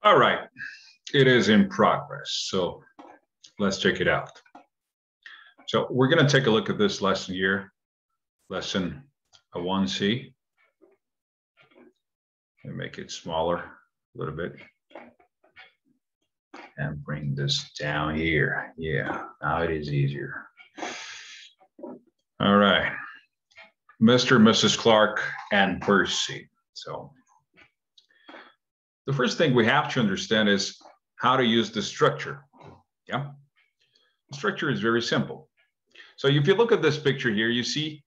All right, it is in progress. So let's check it out. So we're going to take a look at this lesson here, lesson 1C, and make it smaller a little bit. And bring this down here. Yeah, now it is easier. All right. Mr. and Mrs. Clark and Percy. So the first thing we have to understand is how to use the structure. Yeah. The structure is very simple. So if you look at this picture here, you see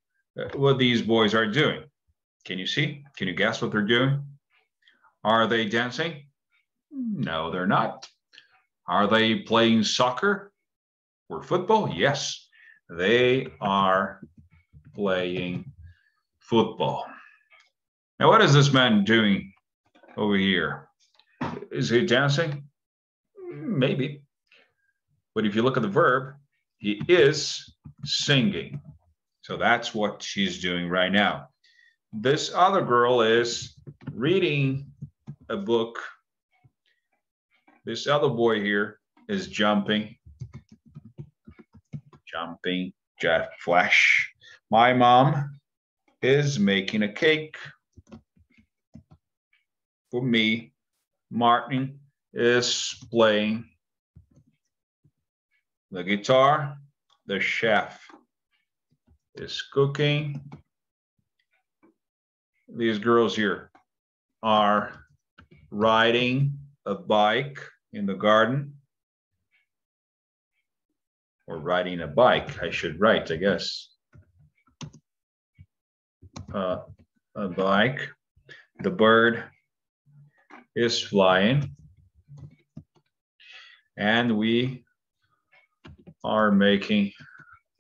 what these boys are doing. Can you see? Can you guess what they're doing? Are they dancing? No, they're not. Are they playing soccer or football? Yes, they are playing football. Now, what is this man doing over here? Is he dancing? Maybe. But if you look at the verb, he is singing. So that's what she's doing right now. This other girl is reading a book. This other boy here is jumping, jet flash. My mom is making a cake for me. Martin is playing the guitar. The chef is cooking. These girls here are riding a bike in the garden, or riding a bike, I should write, I guess. A bike. The bird is flying, and we are making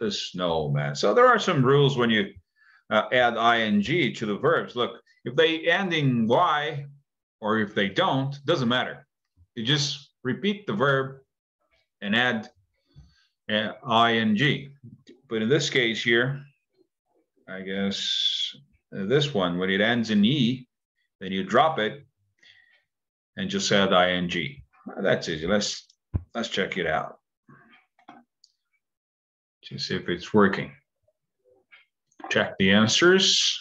the snowman. So there are some rules when you add ing to the verbs. Look, if they end in y, or if they don't, doesn't matter. You just repeat the verb and add ing. But in this case here, I guess this one, when it ends in e, then you drop it and just add ing. That's easy. Let's check it out to see if it's working. Check the answers.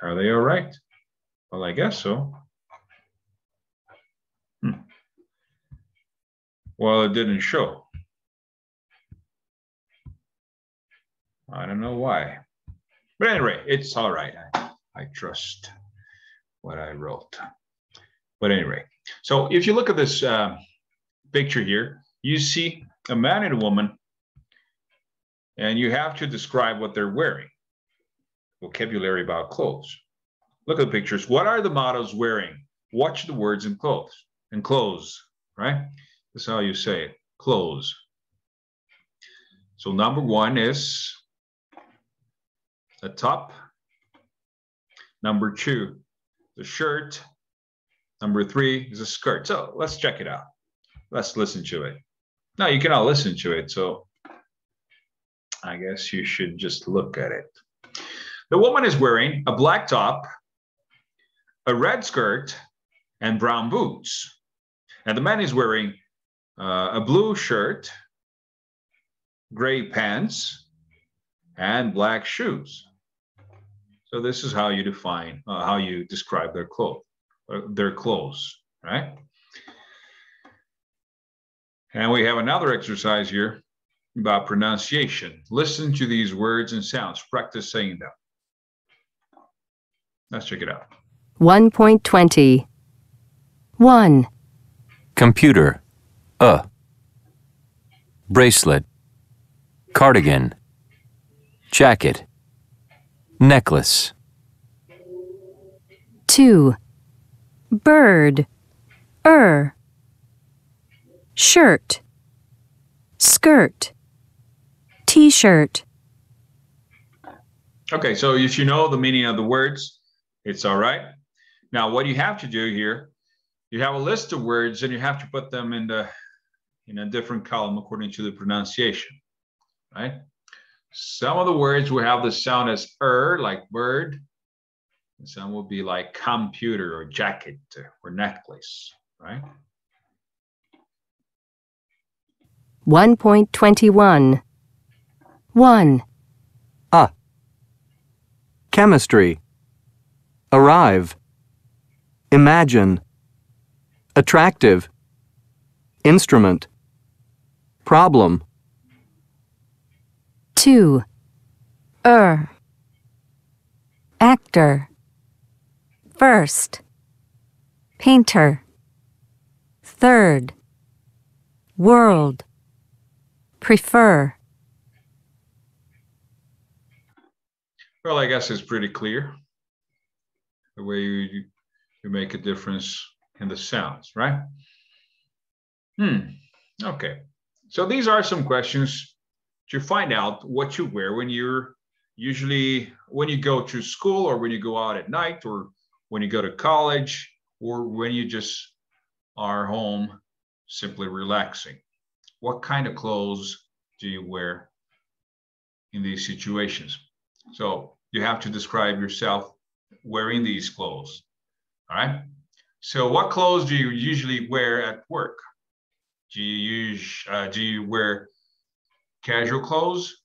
Are they all right? Well, I guess so. Well, it didn't show. I don't know why. But anyway, it's all right. I trust what I wrote. But anyway, so if you look at this picture here, you see a man and a woman, and you have to describe what they're wearing. Vocabulary about clothes. Look at the pictures. What are the models wearing? Watch the words in clothes. And clothes, right? That's how you say it. Clothes. So number one is a top. Number two, the shirt. Number three is a skirt. So let's check it out. Let's listen to it. Now you cannot listen to it, so I guess you should just look at it. The woman is wearing a black top, a red skirt, and brown boots. And the man is wearing a blue shirt, gray pants, and black shoes. So this is how you define, how you describe their clothes, right? And we have another exercise here about pronunciation. Listen to these words and sounds. Practice saying them. Let's check it out. 1.20. 1. Computer. Bracelet. Cardigan. Jacket. Necklace. 2. Bird. Shirt. Skirt. T-shirt. Okay, so if you know the meaning of the words, it's all right. Now, what you have to do here, you have a list of words and you have to put them in a different column according to the pronunciation, right? Some of the words will have the sound as like bird. And some will be like computer or jacket or necklace, right? 1.21. 1, chemistry, arrive, imagine, attractive, instrument, problem. 2, actor, first, painter, third, world, prefer. Well, I guess it's pretty clear the way you make a difference in the sounds, right? Okay. So these are some questions to find out what you wear when you're when you go to school or when you go out at night or when you go to college or when you just are home simply relaxing. What kind of clothes do you wear in these situations? So you have to describe yourself wearing these clothes. All right. So what clothes do you usually wear at work? Do you wear casual clothes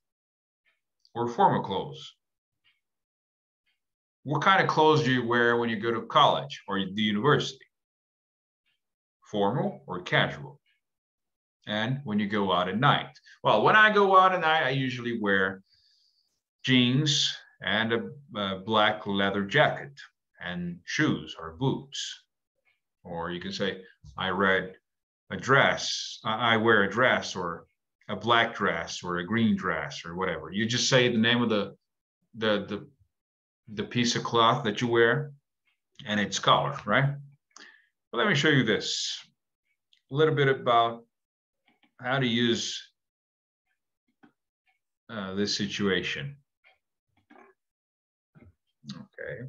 or formal clothes? What kind of clothes do you wear when you go to college or the university? Formal or casual? And when you go out at night? Well, when I go out at night, I usually wear jeans and a black leather jacket and shoes or boots. Or you can say, I wear a dress or a black dress or a green dress or whatever. You just say the name of the piece of cloth that you wear and its color, right? But let me show you this. A little bit about how to use this situation. Okay.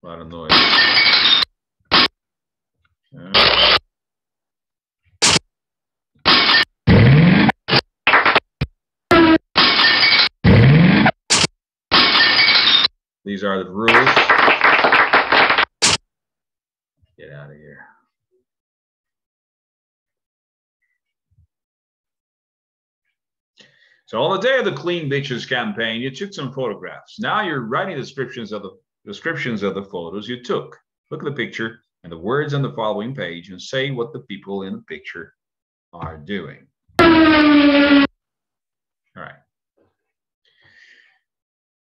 A lot of noise. These are the rules. Get out of here. So on the day of the Clean Beaches campaign, you took some photographs. Now you're writing descriptions of the photos you took. Look at the picture and the words on the following page and say what the people in the picture are doing. All right.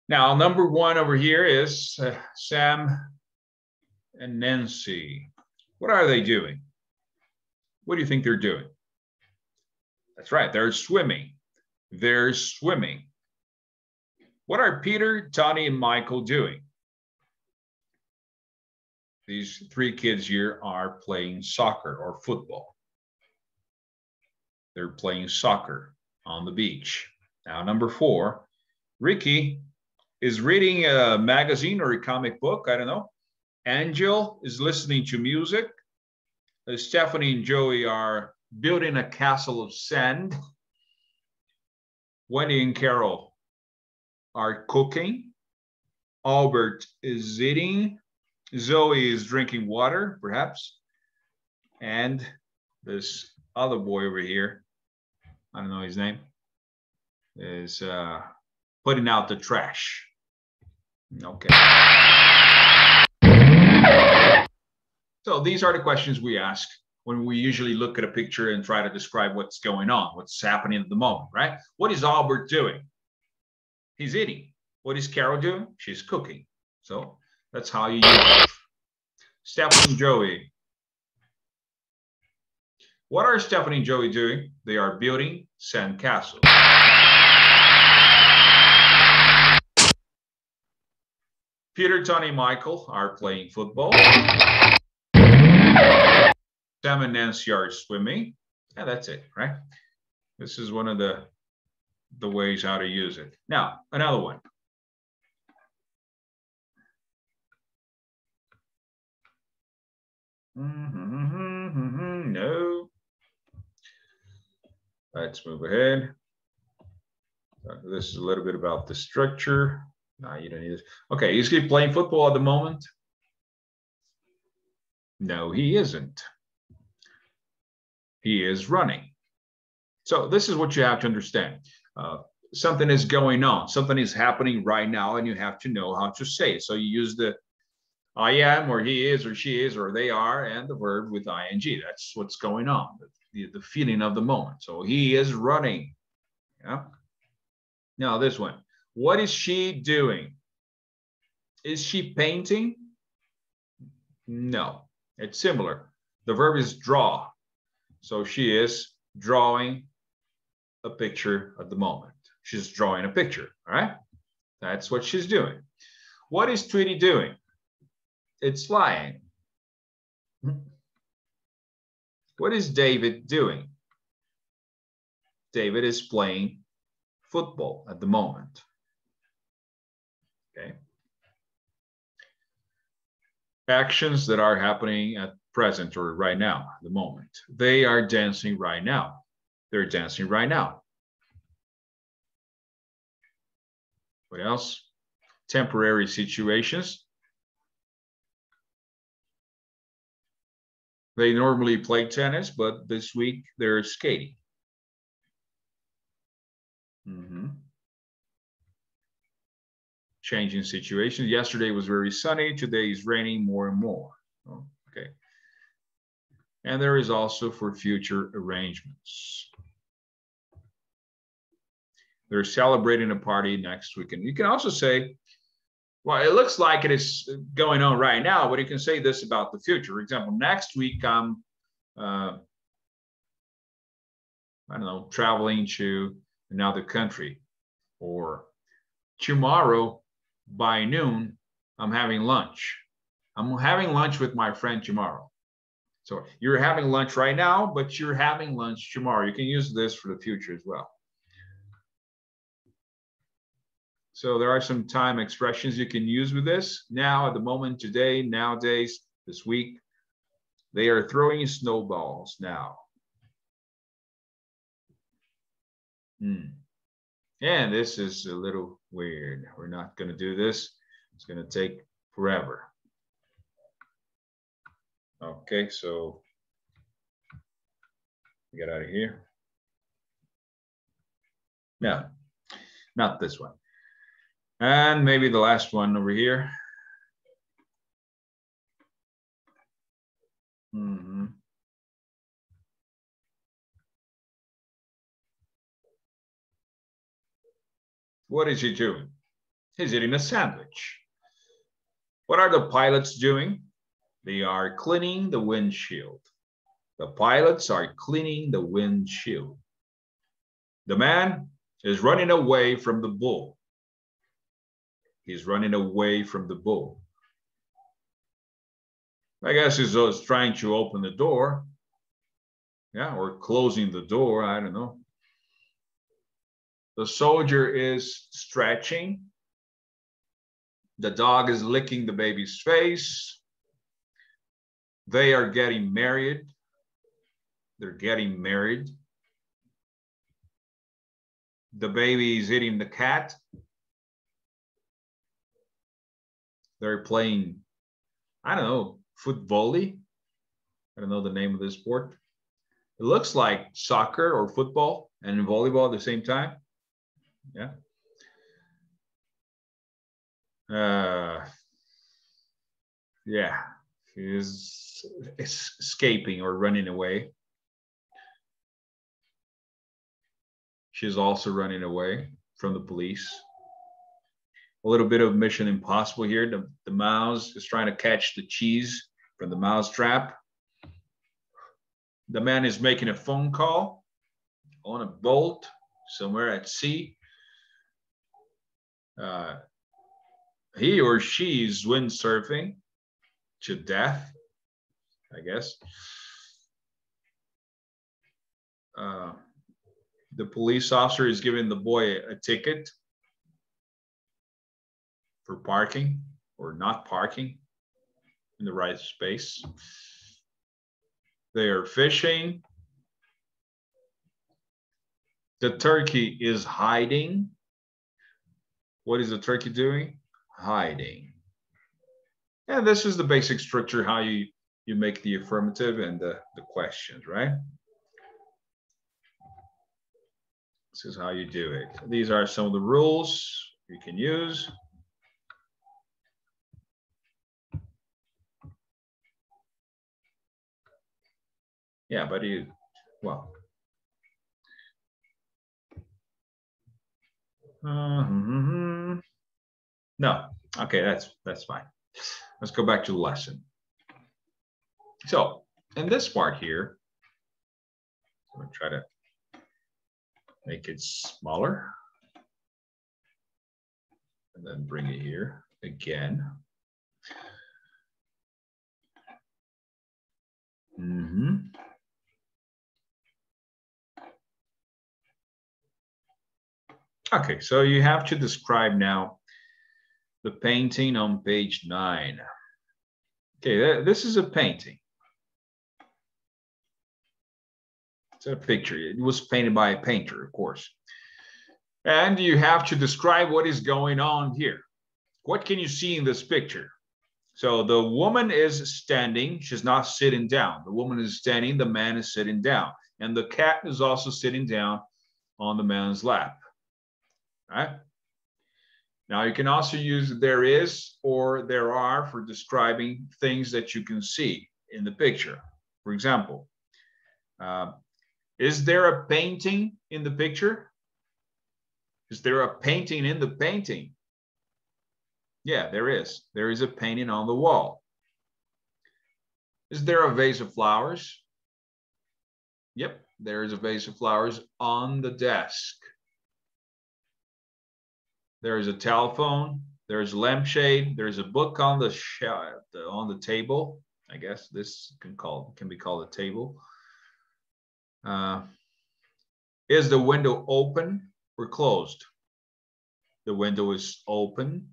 Now, number one over here is Sam and Nancy. What are they doing? What do you think they're doing? That's right, they're swimming. They're swimming. What are Peter, Tony, and Michael doing? These three kids here are playing soccer or football. They're playing soccer on the beach. Now, number four, Ricky is reading a magazine or a comic book, I don't know. Angel is listening to music. Stephanie and Joey are building a castle of sand. Wendy and Carol are cooking. Albert is eating. Zoe is drinking water, perhaps. And this other boy over here, I don't know his name, is putting out the trash. Okay. So these are the questions we ask when we usually look at a picture and try to describe what's going on, what's happening at the moment, right? What is Albert doing? He's eating. What is Carol doing? She's cooking. So that's how you use it. Stephanie and Joey. What are Stephanie and Joey doing? They are building sand castles. Peter, Tony, Michael are playing football. Sam and Nancy are swimming. And that's it, right? This is one of the ways how to use it. Now, another one. No. Let's move ahead. This is a little bit about the structure. No, you don't need this. Okay, is he playing football at the moment? No, he isn't. He is running. So this is what you have to understand. Something is going on. Something is happening right now, and you have to know how to say it. So you use the I am, or he is, or she is, or they are, and the verb with ing. That's what's going on, the feeling of the moment. So he is running. Yeah. Now this one. What is she doing? Is she painting? No. It's similar. The verb is draw. So she is drawing a picture at the moment. She's drawing a picture, all right? That's what she's doing. What is Tweety doing? It's flying. What is David doing? David is playing football at the moment. Okay. Actions that are happening at present or right now, the moment. They are dancing right now. They're dancing right now. What else? Temporary situations. They normally play tennis, but this week they're skating. Changing situations. Yesterday was very sunny. Today is raining more and more. Okay. And there is also for future arrangements. They're celebrating a party next weekend. You can also say, well, it looks like it is going on right now, but you can say this about the future. For example, next week I'm, I don't know, traveling to another country. Or tomorrow by noon, I'm having lunch. I'm having lunch with my friend tomorrow. So you're having lunch right now, but you're having lunch tomorrow. You can use this for the future as well. So there are some time expressions you can use with this. Now, at the moment, today, nowadays, this week, they are throwing snowballs now. And this is a little weird. We're not going to do this. It's going to take forever. Okay, so get out of here. No, not this one. And maybe the last one over here. What is he doing? He's eating a sandwich. What are the pilots doing? They are cleaning the windshield. The pilots are cleaning the windshield. The man is running away from the bull. He's running away from the bull. I guess he's just trying to open the door. Yeah, or closing the door, I don't know. The soldier is stretching. The dog is licking the baby's face. They are getting married. They're getting married. The baby is eating the cat. They're playing, I don't know, foot volley. I don't know the name of this sport. It looks like soccer or football and volleyball at the same time. Yeah. Yeah, he's escaping or running away. She's also running away from the police. A little bit of Mission Impossible here. The mouse is trying to catch the cheese from the mouse trap. The man is making a phone call on a boat somewhere at sea. He or she is windsurfing to death, I guess. The police officer is giving the boy a ticket for parking or not parking in the right space. They are fishing. The turkey is hiding. What is the turkey doing? Hiding. And this is the basic structure, how you make the affirmative and the questions, right? This is how you do it. These are some of the rules you can use. Yeah, but well. No, okay, that's fine. Let's go back to the lesson. So in this part here, I'm gonna try to make it smaller and then bring it here again. Okay, so you have to describe now the painting on page 9. Okay, this is a painting. It's a picture. It was painted by a painter, of course. And you have to describe what is going on here. What can you see in this picture? So the woman is standing. She's not sitting down. The woman is standing. The man is sitting down. And the cat is also sitting down on the man's lap. Right? Now you can also use there is or there are for describing things that you can see in the picture. For example, is there a painting in the picture? Is there a painting in the painting? Yeah, there is. There is a painting on the wall. Is there a vase of flowers? Yep, there is a vase of flowers on the desk. There is a telephone. There is a lampshade. There is a book on the table. I guess this can be called a table. Is the window open or closed? The window is open,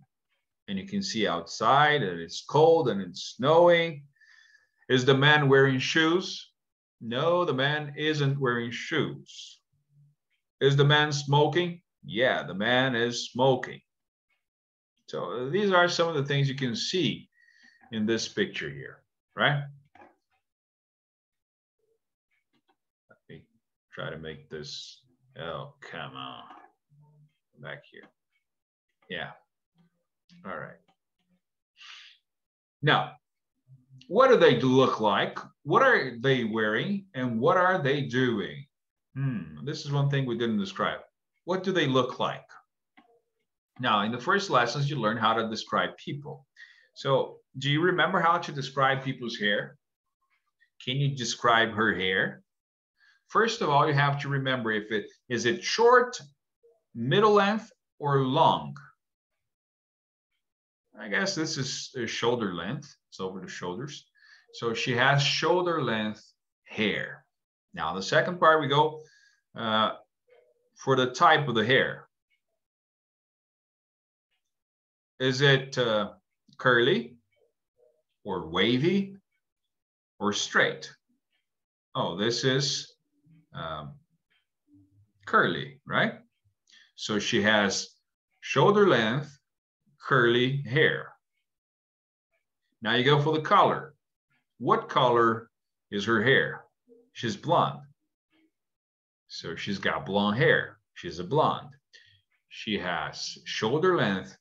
and you can see outside, and it's cold and it's snowing. Is the man wearing shoes? No, the man isn't wearing shoes. Is the man smoking? Yeah, the man is smoking. So these are some of the things you can see in this picture here, right? Let me try to make this. Oh, come on. Back here. Yeah. All right. Now, what do they look like? What are they wearing? And what are they doing? This is one thing we didn't describe. What do they look like? Now, in the first lessons, you learn how to describe people. So do you remember how to describe people's hair? Can you describe her hair? First of all, you have to remember is it short, middle length, or long? I guess this is shoulder length. It's over the shoulders. So she has shoulder length hair. Now, the second part, we go for the type of the hair. Is it curly or wavy or straight? Oh, this is curly, right? So she has shoulder length, curly hair. Now you go for the color. What color is her hair? She's blonde. So she's got blonde hair. She's a blonde. She has shoulder length,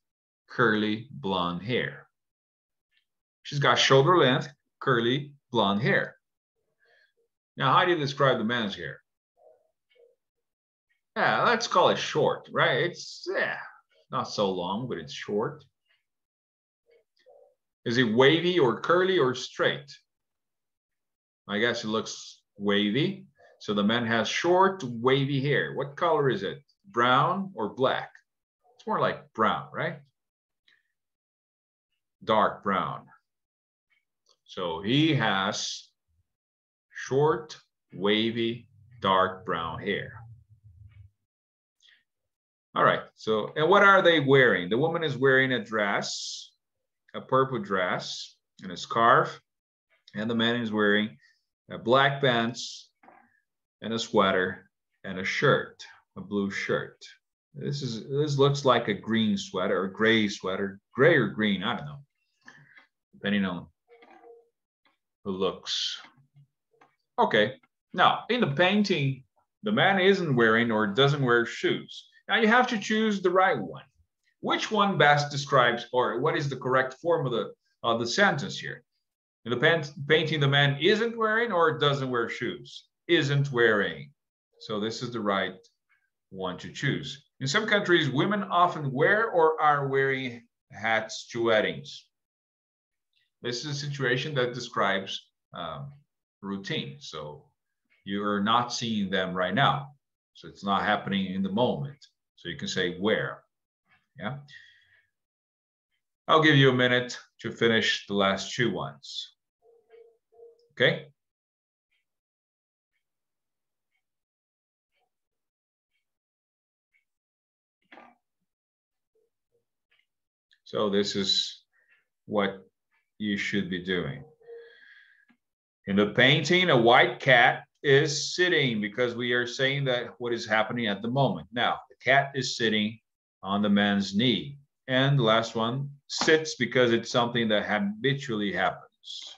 curly blonde hair. She's got shoulder length, curly blonde hair. Now, how do you describe the man's hair? Yeah, let's call it short, right? It's not so long, but it's short. Is it wavy or curly or straight? I guess it looks wavy. So the man has short, wavy hair. What color is it? Brown or black? It's more like brown, right? Dark brown. So he has short, wavy, dark brown hair. All right, so, and what are they wearing? The woman is wearing a dress, a purple dress, and a scarf. And the man is wearing black pants and a sweater and a shirt. a blue shirt. This looks like a green sweater or gray sweater, gray or green, I don't know, depending on who looks. Okay, now in the painting, the man isn't wearing or doesn't wear shoes. Now you have to choose the right one. Which one best describes, or what is the correct form of the sentence here? In the painting, the man isn't wearing or doesn't wear shoes. Isn't wearing. So this is the right one to choose. In some countries, women often wear or are wearing hats to weddings. This is a situation that describes routine. So you are not seeing them right now. So it's not happening in the moment. So you can say where. Yeah. I'll give you a minute to finish the last two ones. Okay. So this is what you should be doing. In the painting, a white cat is sitting because we are saying that what is happening at the moment. Now, the cat is sitting on the man's knee. And the last one, sits because it's something that habitually happens.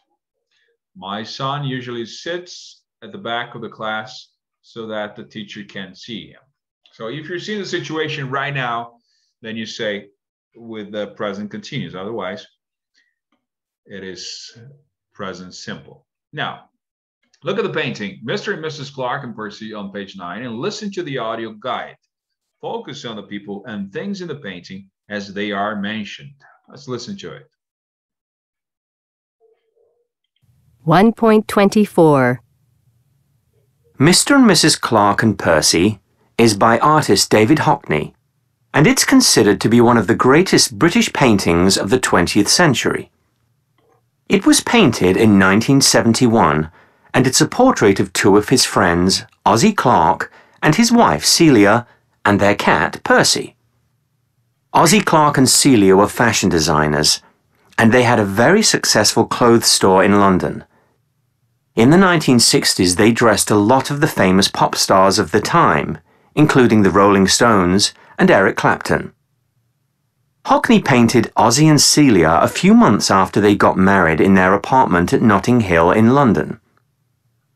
My son usually sits at the back of the class so that the teacher can see him. So if you're seeing the situation right now, then you say with the present continuous. Otherwise, it is present simple. Now, look at the painting, Mr. and Mrs. Clark and Percy on page 9, and listen to the audio guide. Focus on the people and things in the painting as they are mentioned. Let's listen to it. 1.24 Mr. and Mrs. Clark and Percy is by artist David Hockney, and it's considered to be one of the greatest British paintings of the 20th century. It was painted in 1971, and it's a portrait of two of his friends, Ozzie Clark and his wife Celia, and their cat Percy. Ozzie Clark and Celia were fashion designers, and they had a very successful clothes store in London. In the 1960s, they dressed a lot of the famous pop stars of the time, including the Rolling Stones and Eric Clapton. Hockney painted Ozzie and Celia a few months after they got married in their apartment at Notting Hill in London.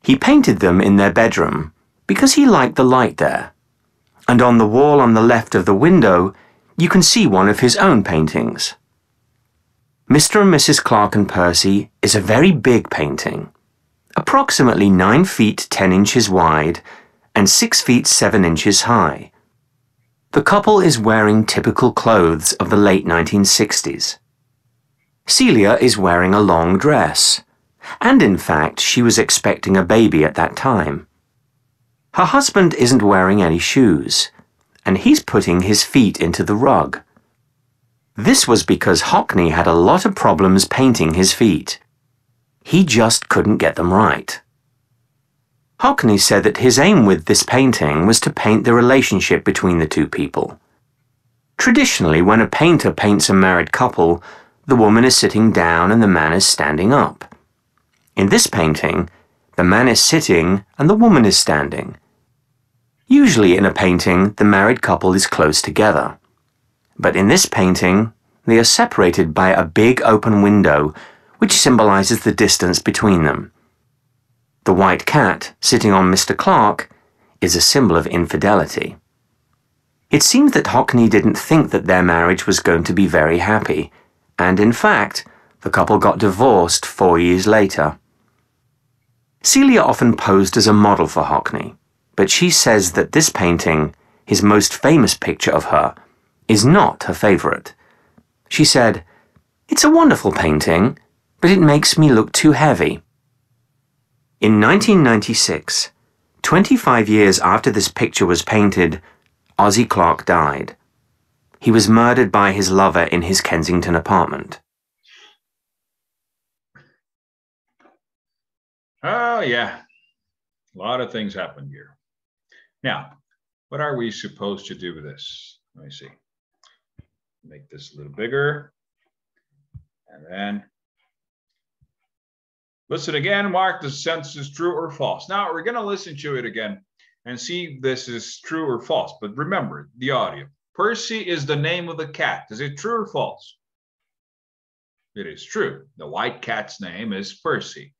He painted them in their bedroom because he liked the light there. And on the wall on the left of the window, you can see one of his own paintings. Mr. and Mrs. Clark and Percy is a very big painting, approximately 9 feet 10 inches wide and 6 feet 7 inches high. The couple is wearing typical clothes of the late 1960s. Celia is wearing a long dress, and in fact, she was expecting a baby at that time. Her husband isn't wearing any shoes, and he's putting his feet into the rug. This was because Hockney had a lot of problems painting his feet. He just couldn't get them right. Hockney said that his aim with this painting was to paint the relationship between the two people. Traditionally, when a painter paints a married couple, the woman is sitting down and the man is standing up. In this painting, the man is sitting and the woman is standing. Usually in a painting, the married couple is close together. But in this painting, they are separated by a big open window, which symbolizes the distance between them. The white cat, sitting on Mr. Clark, is a symbol of infidelity. It seems that Hockney didn't think that their marriage was going to be very happy, and in fact, the couple got divorced 4 years later. Celia often posed as a model for Hockney, but she says that this painting, his most famous picture of her, is not her favorite. She said, "It's a wonderful painting, but it makes me look too heavy." In 1996, 25 years after this picture was painted, Ozzie Clark died. He was murdered by his lover in his Kensington apartment. Oh, yeah. A lot of things happened here. Now, what are we supposed to do with this? Let me see. Make this a little bigger. And then listen again, mark the sentence as true or false. Now we're going to listen to it again and see if this is true or false. But remember the audio. Percy is the name of the cat. Is it true or false? It is true. The white cat's name is Percy.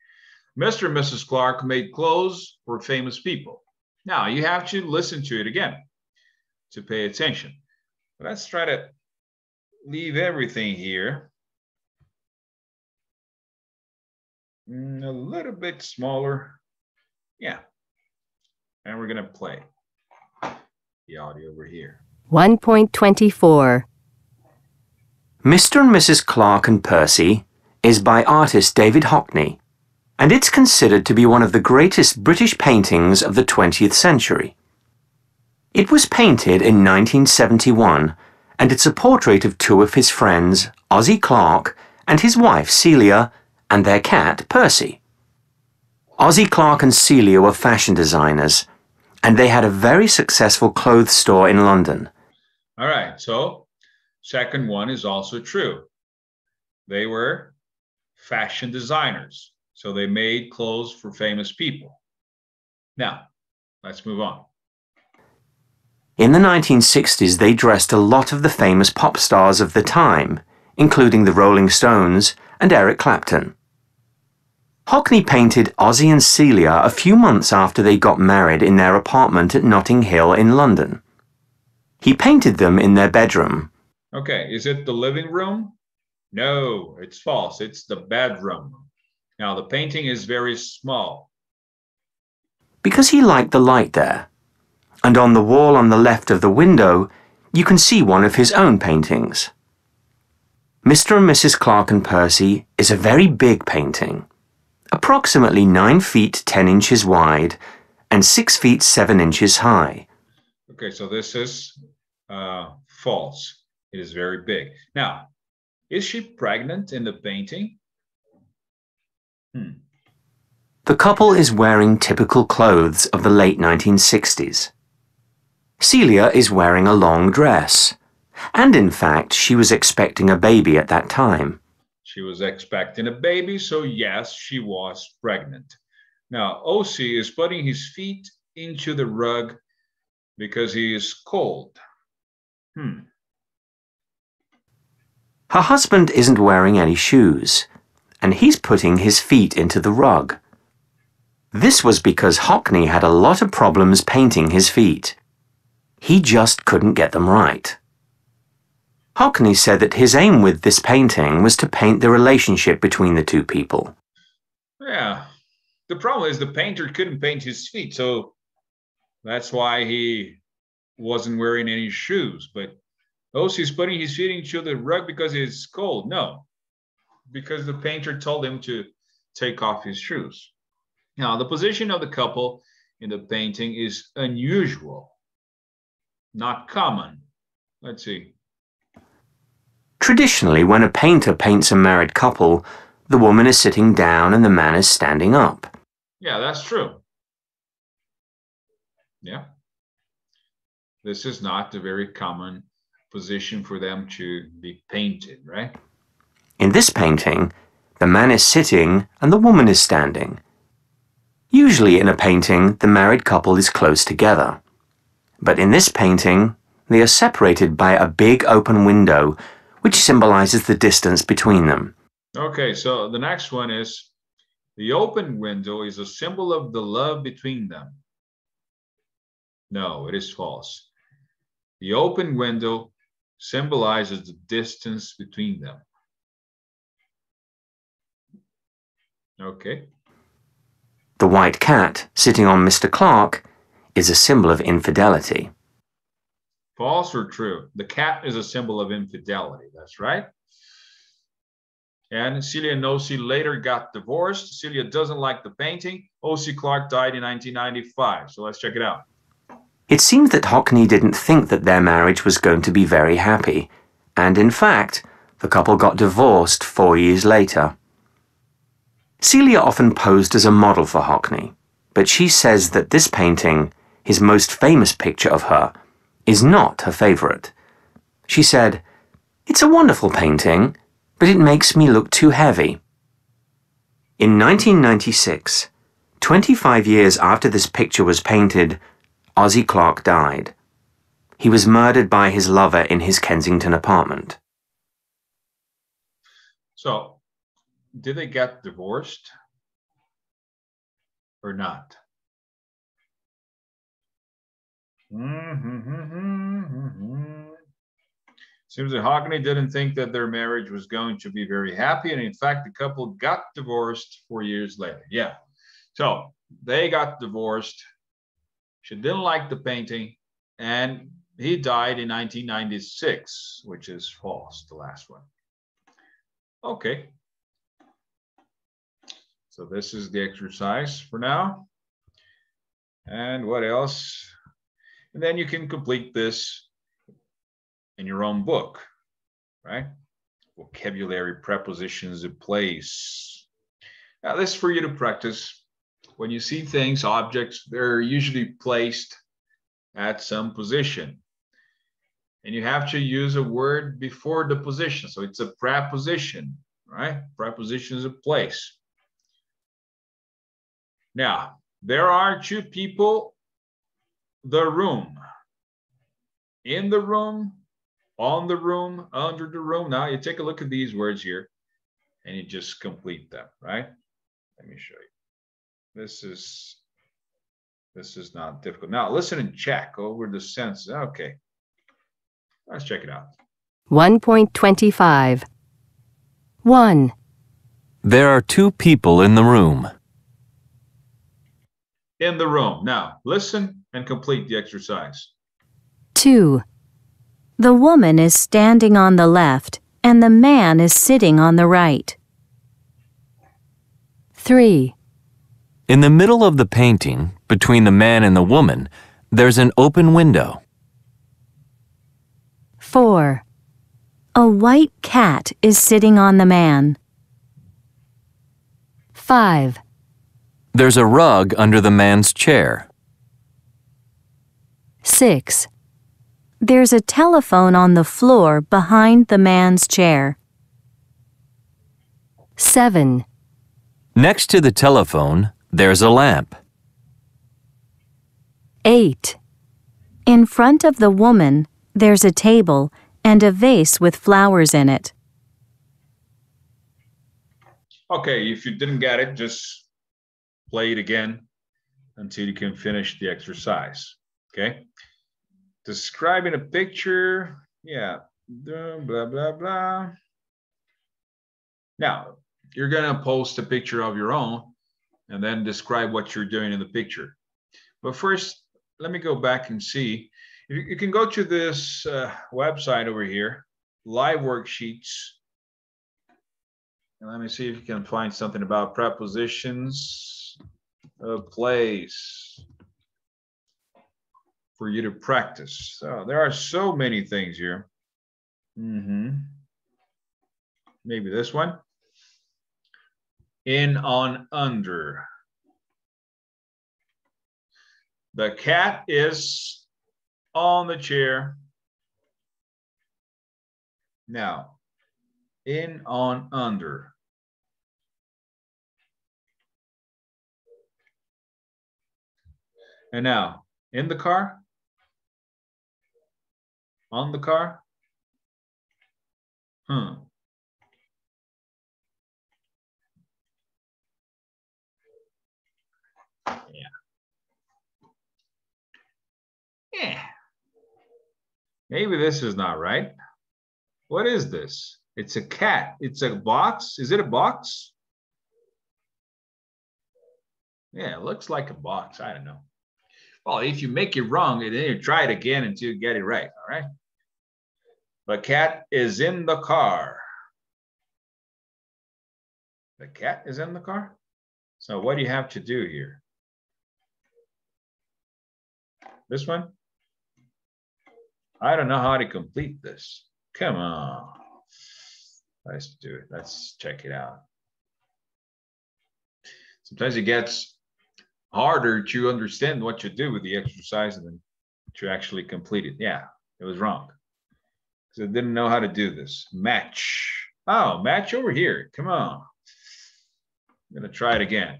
Mr. and Mrs. Clark made clothes for famous people. Now, you have to listen to it again to pay attention. Let's try to leave everything here a little bit smaller. Yeah. And we're going to play the audio over here. 1.24. Mr. and Mrs. Clark and Percy is by artist David Hockney, and it's considered to be one of the greatest British paintings of the 20th century. It was painted in 1971, and it's a portrait of two of his friends, Ozzie Clark and his wife Celia, and their cat Percy. Ozzie Clark and Celia were fashion designers, and they had a very successful clothes store in London. All right, so second one is also true. They were fashion designers, so they made clothes for famous people. Now, let's move on. In the 1960s, they dressed a lot of the famous pop stars of the time, including the Rolling Stones and Eric Clapton. Hockney painted Ozzie and Celia a few months after they got married in their apartment at Notting Hill in London. He painted them in their bedroom. Okay, is it the living room? No, it's false. It's the bedroom. Now, the painting is very small. Because he liked the light there. And on the wall on the left of the window, you can see one of his own paintings. Mr. and Mrs. Clark and Percy is a very big painting, approximately 9 feet 10 inches wide and 6 feet 7 inches high. Okay, so this is false. It is very big. Now, is she pregnant in the painting? The couple is wearing typical clothes of the late 1960s. Celia is wearing a long dress, and in fact, she was expecting a baby at that time. She was expecting a baby, so yes, she was pregnant. Now, Ozzie is putting his feet into the rug because he is cold. Her husband isn't wearing any shoes, and he's putting his feet into the rug. This was because Hockney had a lot of problems painting his feet. He just couldn't get them right. Hockney said that his aim with this painting was to paint the relationship between the two people. Yeah, the problem is the painter couldn't paint his feet, so that's why he wasn't wearing any shoes. But Ozzie's putting his feet into the rug because it's cold. No, because the painter told him to take off his shoes. Now, the position of the couple in the painting is unusual, not common. Let's see. Traditionally, when a painter paints a married couple, the woman is sitting down and the man is standing up. Yeah, that's true. Yeah. This is not a very common position for them to be painted, right? In this painting, the man is sitting and the woman is standing. Usually in a painting, the married couple is close together. But in this painting, they are separated by a big open window, which symbolizes the distance between them. Okay, so the next one is, the open window is a symbol of the love between them. No, it is false. The open window symbolizes the distance between them. Okay. The white cat sitting on Mr. Clark is a symbol of infidelity. False or true? The cat is a symbol of infidelity. That's right. And Celia and Ozzie later got divorced. Celia doesn't like the painting. Ozzie Clark died in 1995. So let's check it out. It seems that Hockney didn't think that their marriage was going to be very happy. And in fact, the couple got divorced 4 years later. Celia often posed as a model for Hockney, but she says that this painting, his most famous picture of her, is not her favorite. She said, "It's a wonderful painting, but it makes me look too heavy." In 1996, 25 years after this picture was painted, Ozzie Clark died. He was murdered by his lover in his Kensington apartment. So, did they get divorced or not? Seems that Hockney didn't think that their marriage was going to be very happy, and in fact, the couple got divorced 4 years later. Yeah, so they got divorced. She didn't like the painting, and he died in 1996, which is false, the last one. Okay. So this is the exercise for now. And what else? And then you can complete this in your own book, right? Vocabulary, prepositions, a place. Now this is for you to practice. When you see things, objects, they're usually placed at some position. And you have to use a word before the position. So it's a preposition, right? Preposition is a place. Now, there are two people, the room, in the room, on the room, under the room. Now you take a look at these words here and you just complete them, right? Let me show you. This is not difficult. Now listen and check over the sentences. Okay, let's check it out. 1.25. 1, There are two people in the room. In the room. Now listen and complete the exercise. 2. The woman is standing on the left and the man is sitting on the right. 3, In the middle of the painting, between the man and the woman, there's an open window. 4. A white cat is sitting on the man. 5, There's a rug under the man's chair. 6. There's a telephone on the floor behind the man's chair. 7, Next to the telephone, there's a lamp. 8. In front of the woman, there's a table and a vase with flowers in it. Okay, if you didn't get it, just play it again until you can finish the exercise, okay? Describing a picture, yeah, blah, blah, blah. Now, you're gonna post a picture of your own and then describe what you're doing in the picture. But first, let me go back and see. You can go to this website over here, Live Worksheets. And let me see if you can find something about prepositions, place, for you to practice. So there are so many things here. Maybe this one. In, on, under. The cat is on the chair. Now, in, on, under. And now, in the car? On the car? Yeah. Maybe this is not right. What is this? It's a cat. It's a box. Is it a box? Yeah, it looks like a box. I don't know. Well, if you make it wrong, then you try it again until you get it right, all right? The cat is in the car. The cat is in the car? So what do you have to do here? This one? I don't know how to complete this. Come on. Let's do it. Let's check it out. Sometimes it gets harder to understand what you do with the exercise than to actually complete it. Yeah, it was wrong. Because I didn't know how to do this. Match. Oh, match over here. Come on. I'm going to try it again.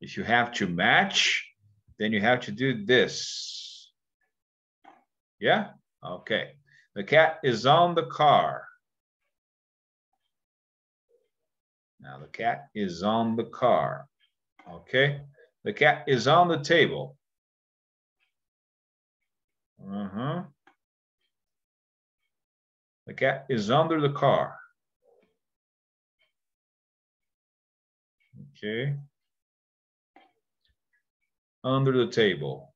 If you have to match, then you have to do this. Yeah? Okay. The cat is on the car. Now the cat is on the car. Okay. The cat is on the table. The cat is under the car. Okay. Under the table.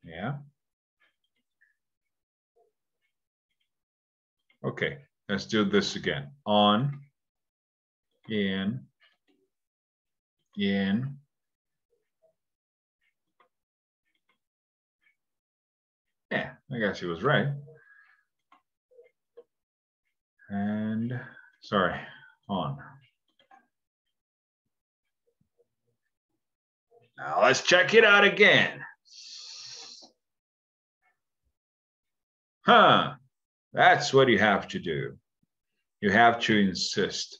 Yeah. Okay, let's do this again. On, in. Yeah, I guess he was right. And, sorry, on. Now let's check it out again. Huh, that's what you have to do. You have to insist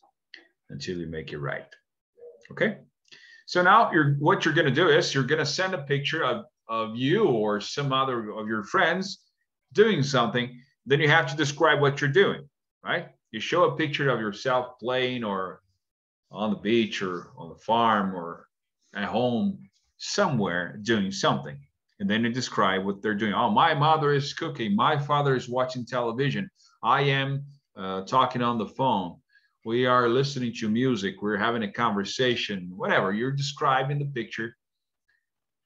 until you make it right. Okay? So now what you're going to do is you're going to send a picture of you or some other of your friends doing something. Then you have to describe what you're doing, right? You show a picture of yourself playing or on the beach or on the farm or at home somewhere doing something. And then you describe what they're doing. Oh, my mother is cooking. My father is watching television. I am talking on the phone. We are listening to music. We're having a conversation, whatever. You're describing the picture,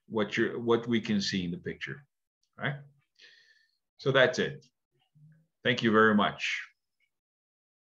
what we can see in the picture, right? So that's it. Thank you very much.